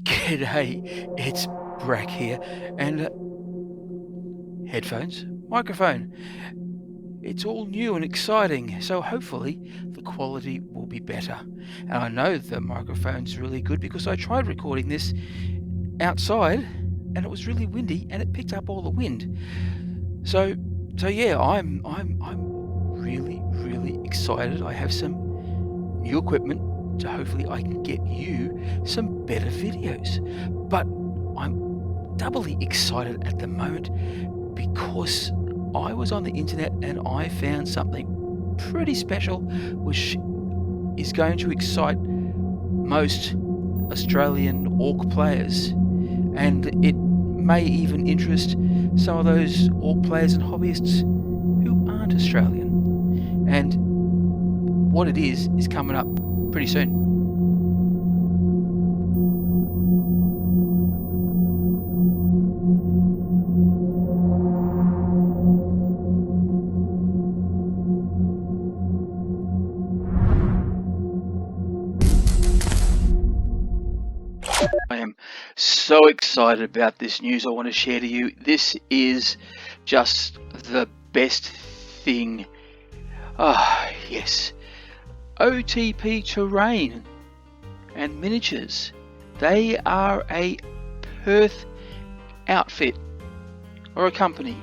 G'day, it's Brak here, and headphones, microphone. It's all new and exciting, so hopefully the quality will be better. And I know the microphone's really good because I tried recording this outside, and it was really windy, and it picked up all the wind. So yeah, I'm really excited. I have some new equipment, so hopefully I can get you some better videos. But I'm doubly excited at the moment because I was on the internet and I found something pretty special which is going to excite most Australian orc players, and it may even interest some of those orc players and hobbyists who aren't Australian. And what it is coming up pretty soon. I am so excited about this news I want to share to you. This is just the best thing. Ah, yes. OTP Terrain and Miniatures. They are a Perth outfit or a company,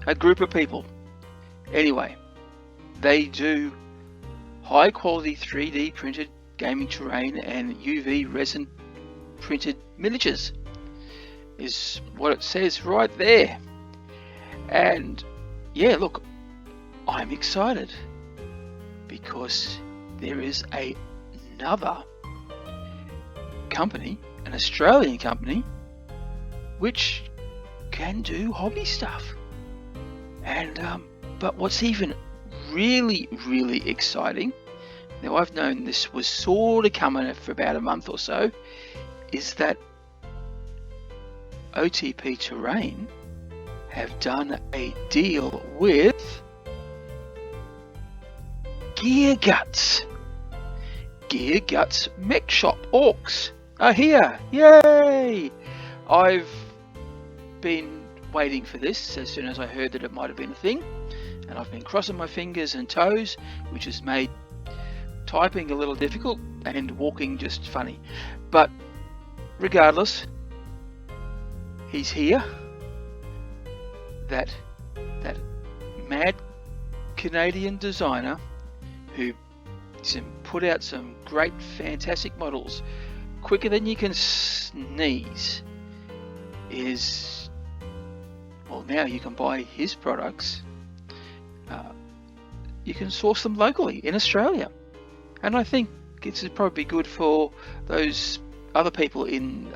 a group of people. Anyway, they do high quality 3D printed gaming terrain and UV resin printed miniatures, is what it says right there. And yeah, look, I'm excited because there is another company, an Australian company, which can do hobby stuff. And but what's even really exciting, now I've known this was sort of coming for about a month or so, is that OTP Terrain have done a deal with Gear Guts. Gear Guts Mech Shop Orks are here. Yay! I've been waiting for this as soon as I heard that it might have been a thing, and I've been crossing my fingers and toes, which has made typing a little difficult and walking just funny. But regardless, he's here. That mad Canadian designer who put out some great, fantastic models quicker than you can sneeze is, well, now you can buy his products. You can source them locally in Australia, and I think this is probably good for those other people in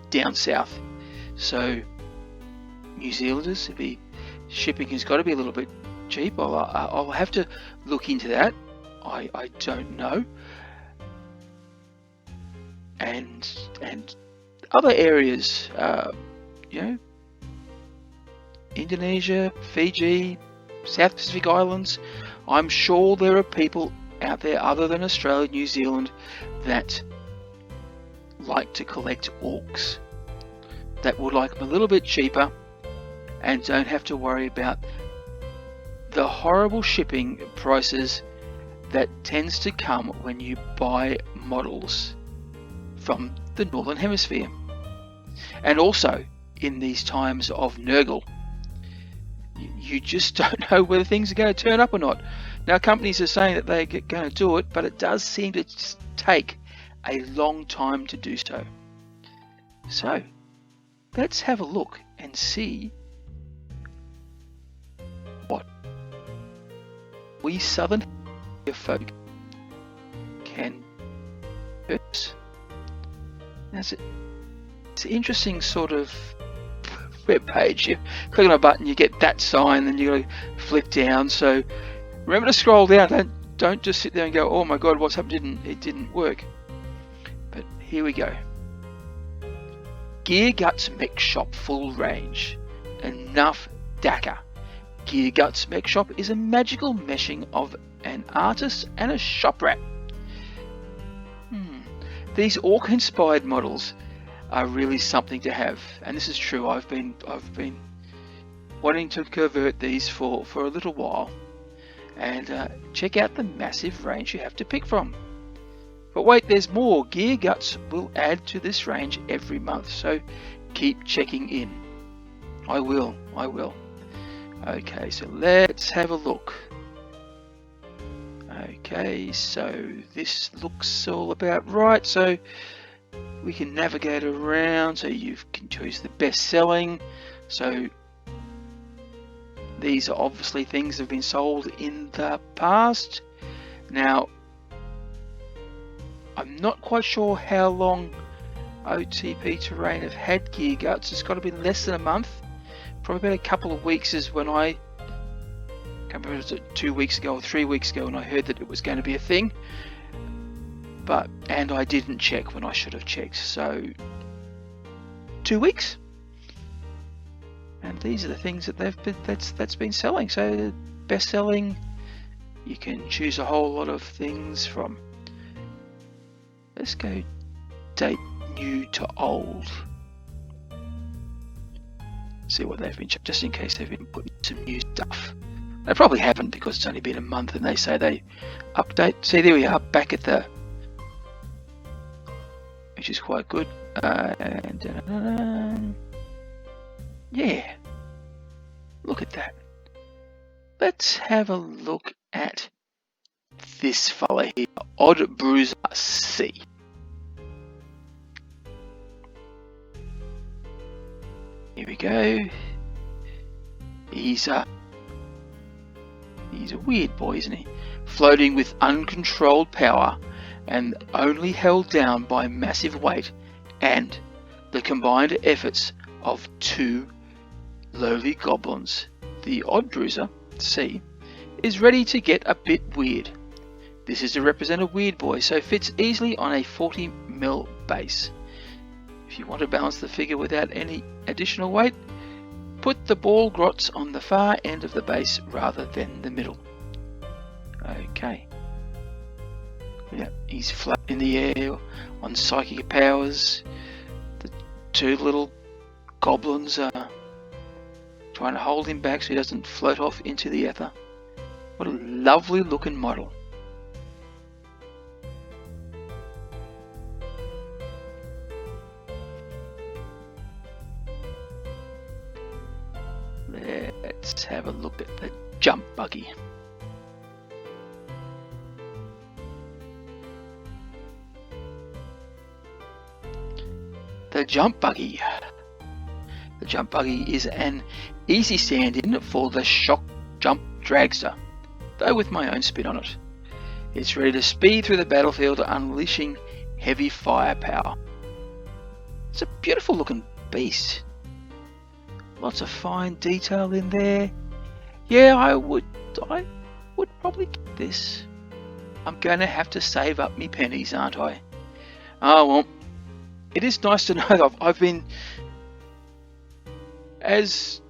down south. So New Zealanders, shipping has got to be a little bit cheap. I'll have to look into that. I don't know. And other areas, Indonesia, Fiji, South Pacific Islands, I'm sure there are people out there other than Australia, New Zealand, that like to collect orcs, that would like them a little bit cheaper and don't have to worry about the horrible shipping prices that tends to come when you buy models from the Northern Hemisphere. And also in these times of Nurgle, you just don't know whether things are going to turn up or not. Now, companies are saying that they're going to do it, but it does seem to take a long time to do so. So let's have a look and see what we Southern folk can purchase. It's an interesting sort of web page. You click on a button, you get that sign, then you got to flick down. So remember to scroll down. Don't just sit there and go, oh my god, what's happened? It didn't work. But here we go. Gear Guts Mech Shop full range. Enough Dakar. Gear Guts Mech Shop is a magical meshing of an artist and a shop rat. these orc-inspired models are really something to have, and this is true. I've been wanting to convert these for a little while, and check out the massive range you have to pick from. But wait, there's more. Gear Guts will add to this range every month, so keep checking in. I will. Okay, so let's have a look. Okay, so this looks all about right. So we can navigate around, so you can choose the best selling. So these are obviously things that have been sold in the past. Now, I'm not quite sure how long OTP Terrain have had Gear Guts. It's got to be less than a month. Probably about a couple of weeks is when I can't remember if it was 2 weeks ago or 3 weeks ago when I heard that it was going to be a thing. And I didn't check when I should have checked. So 2 weeks. And these are the things that that's been selling. So best selling, you can choose a whole lot of things from. Let's go date new to old. See what they've been, just in case they've been putting some new stuff. They probably haven't, because it's only been a month and they say they update. See, there we are, back at the, which is quite good. Yeah, look at that. Let's have a look at this fella here, Odd Bruiser C. Here we go. He's a weird boy, isn't he? Floating with uncontrolled power and only held down by massive weight and the combined efforts of 2 lowly goblins. The Odd Bruiser C is ready to get a bit weird. This is to represent a weird boy, so fits easily on a 40mm base. If you want to balance the figure without any additional weight, put the ball grots on the far end of the base rather than the middle. Okay. Yeah, he's floating in the air on psychic powers. The 2 little goblins are trying to hold him back so he doesn't float off into the ether. What a lovely looking model. Let's have a look at the jump buggy. The jump buggy. The jump buggy is an easy stand-in for the shock jump dragster, though with my own spin on it. It's ready to speed through the battlefield, unleashing heavy firepower. It's a beautiful looking beast. Lots of fine detail in there. Yeah, I would probably get this. I'm going to have to save up me pennies, aren't I? Oh well, it is nice to know that I've been, as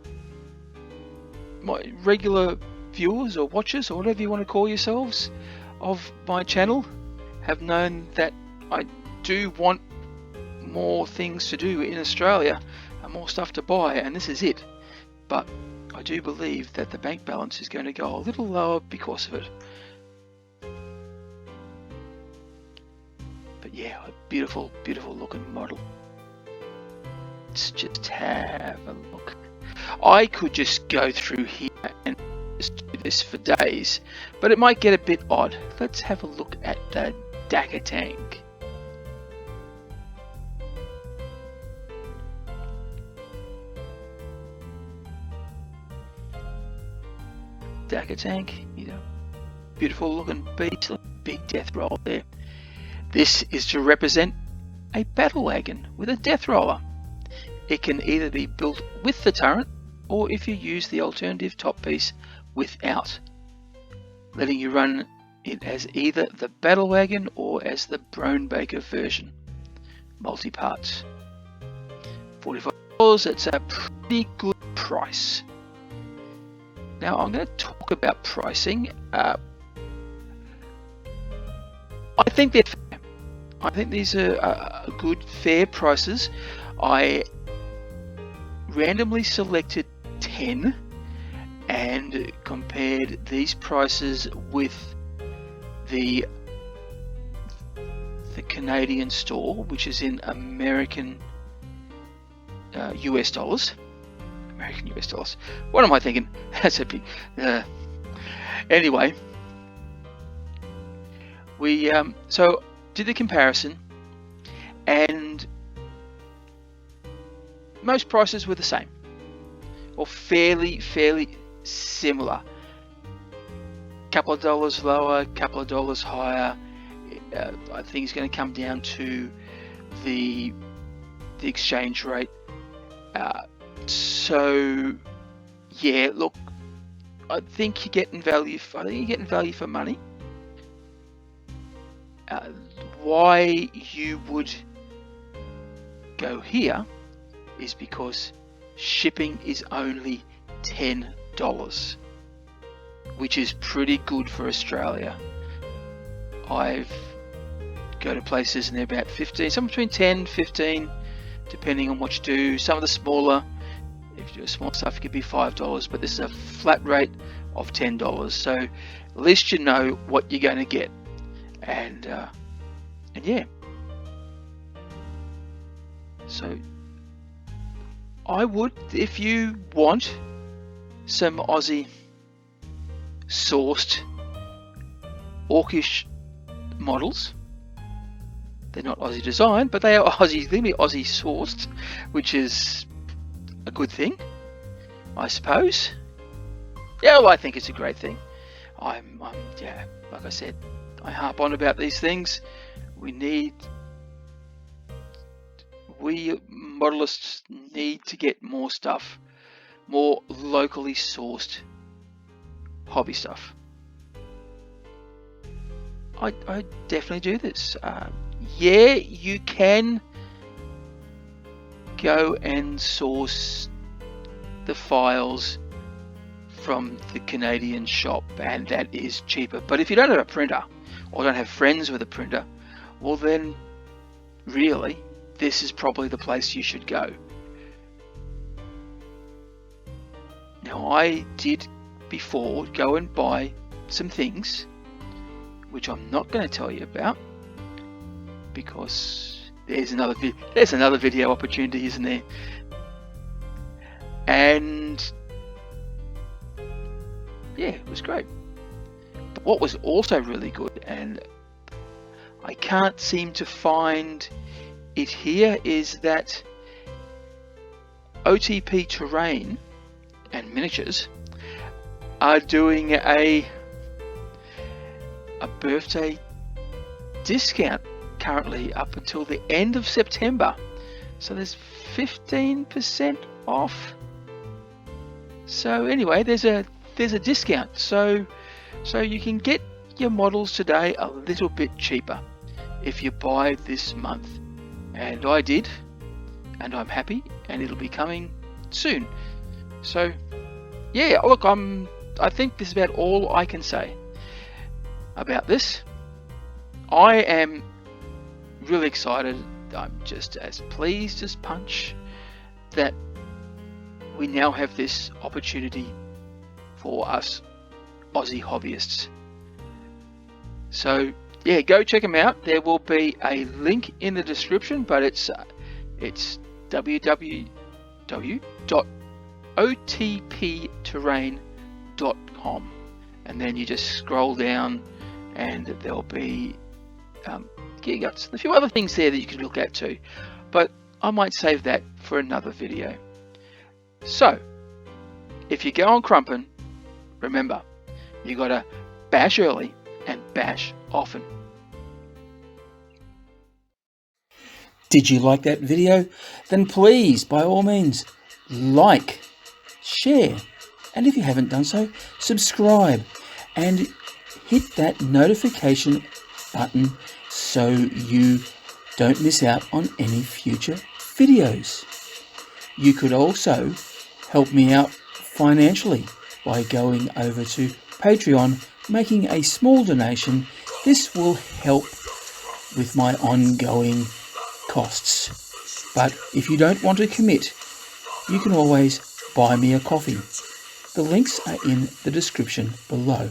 my regular viewers or watchers or whatever you want to call yourselves of my channel, have known that I do want more things to do in Australia and more stuff to buy, and this is it. But I do believe that the bank balance is going to go a little lower because of it. But yeah, a beautiful, beautiful looking model. Let's just have a look. I could just go through here and just do this for days, but it might get a bit odd. Let's have a look at the Dagger Tank. Dagger Tank, you know, beautiful looking beast, big death roll there. This is to represent a battle wagon with a death roller. It can either be built with the turret, or if you use the alternative top piece, without, letting you run it as either the battle wagon or as the Bronebaker version, multi-parts. $45, it's a pretty good price. Now I'm going to talk about pricing. I think they're fair. I think these are good, fair prices. I randomly selected 10 and compared these prices with the Canadian store, which is in American US dollars. American US dollars. What am I thinking? That's a big. Anyway, we so did the comparison, and most prices were the same, or fairly similar. Couple of dollars lower, couple of dollars higher. I think it's going to come down to the exchange rate. So yeah, look, I think you're getting value. I think you're getting value for money. Why you would go here is because shipping is only $10, which is pretty good for Australia. I've go to places and they're about 15, somewhere between 10, 15, depending on what you do. Some of the smaller, if you do small stuff, it could be $5, but this is a flat rate of $10. So at least you know what you're going to get, and yeah. So I would, if you want some Aussie sourced orkish models, they're not Aussie designed, but they are Aussie sourced, which is a good thing, I suppose. Yeah, well, I think it's a great thing. Yeah, like I said, I harp on about these things. We modelists need to get more stuff, more locally sourced hobby stuff. I definitely do this. Yeah, you can go and source the files from the Canadian shop, and that is cheaper. But if you don't have a printer, or don't have friends with a printer, well then really this is probably the place you should go. Now, I did before go and buy some things which I'm not going to tell you about, because there's another video opportunity, isn't there? And yeah, it was great. But what was also really good, and I can't seem to find it here, is that OTP Terrain and Miniatures are doing a birthday discount currently up until the end of September. So there's 15% off. So anyway, there's a discount. So you can get your models today a little bit cheaper if you buy this month. And I did, and I'm happy, and it'll be coming soon. So yeah, look, I think this is about all I can say about this. I am really excited. I'm just as pleased as punch that we now have this opportunity for us Aussie hobbyists. So yeah, go check them out. There will be a link in the description, but it's www.otpterrain.com, and then you just scroll down and there'll be gigaguts and a few other things there that you can look at too, but I might save that for another video. So if you go on crumping, remember, you gotta bash early and bash often. Did you like that video? Then please, by all means, like, share, and if you haven't done so, subscribe and hit that notification button so you don't miss out on any future videos. You could also help me out financially by going over to Patreon, making a small donation. This will help with my ongoing costs. But if you don't want to commit, you can always buy me a coffee. The links are in the description below.